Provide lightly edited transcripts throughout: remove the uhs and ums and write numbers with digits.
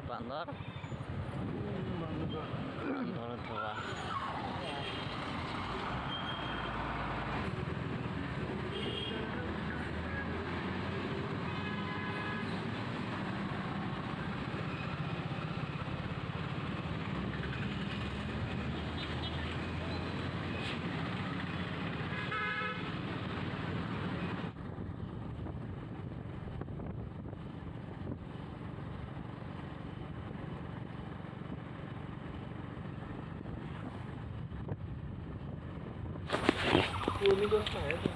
বান্দৰ ঘৰত থকা पुरानी दोस्त है तो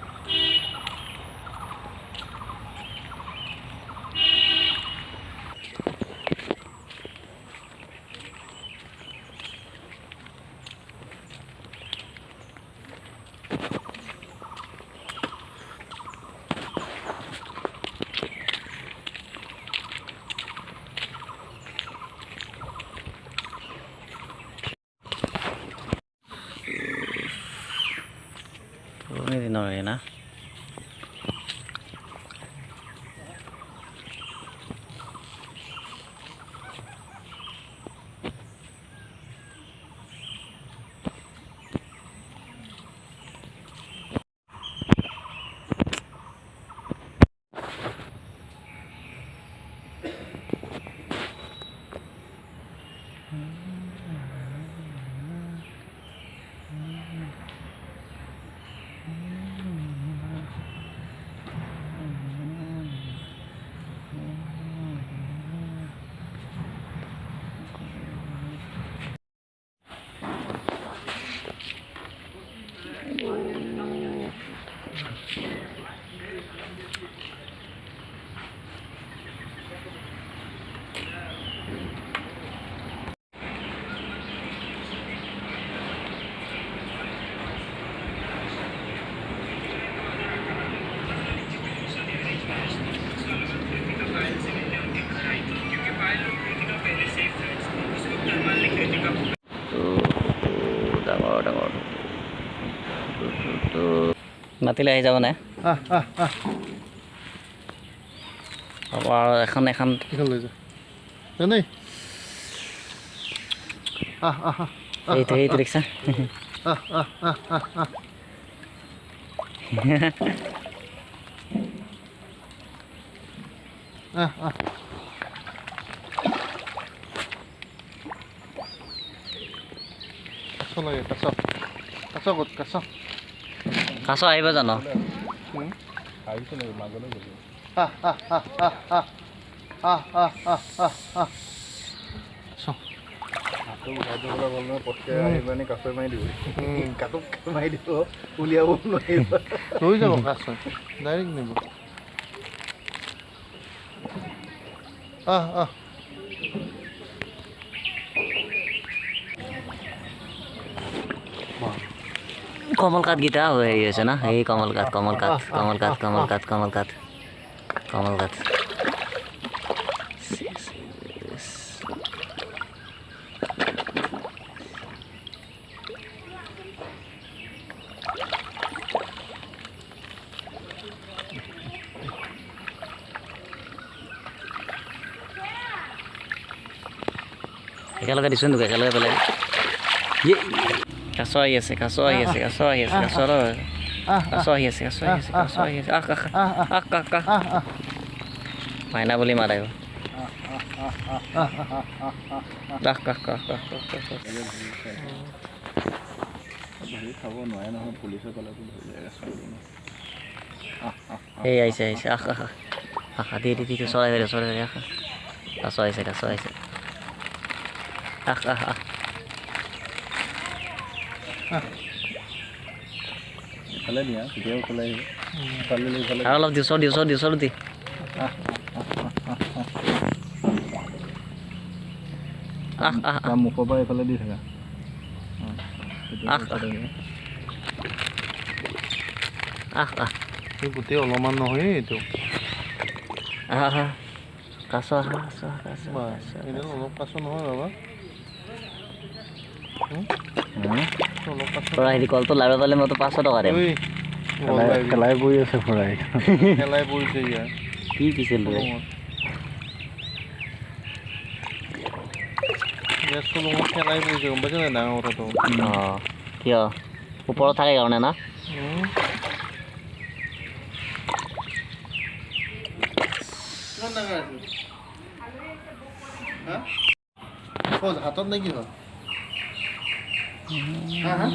পুৰণি দিনৰে না মাতিলে আহি যাব নে হ'ব আৰু এখন লৈ যা নাই এইটো দেখিছা কাছ আহিব জানো লৈ যাব কাছ ডাইৰেক্ট নিব কমল কাঠকেইটা হেৰি হৈছে না সেই কমল কাঠ একেলগে দিছোঁ নেকি একেলগে পেলাই কাছ আহি আছে মাইনা বুলি মাত আহিব এই আহিছে দি চৰাই কাছ আহিছে আৰু অলপ দিওঁ দি মুখৰ পৰা এইফালে দি থাকা গোটেই অলপমান নহয় এইটো কাছ অলপ কাছ নহয় বাবা পৰা হেৰি কলটো লাভ পালে মইতো 500 টকা দিম খেলাই পৰি আছে খেলাই পৰিছে ইয়াৰ কি পিছিল ইয়াত চলুঙত খেলাই পৰিছে গম পাইছে নাই ডাঙৰ কথাটো অঁ কিয় ওপৰত থাকে কাৰণে না কিমান ডাঙৰ আছিল হা ক'ত হাতত নে কি হয় হা হা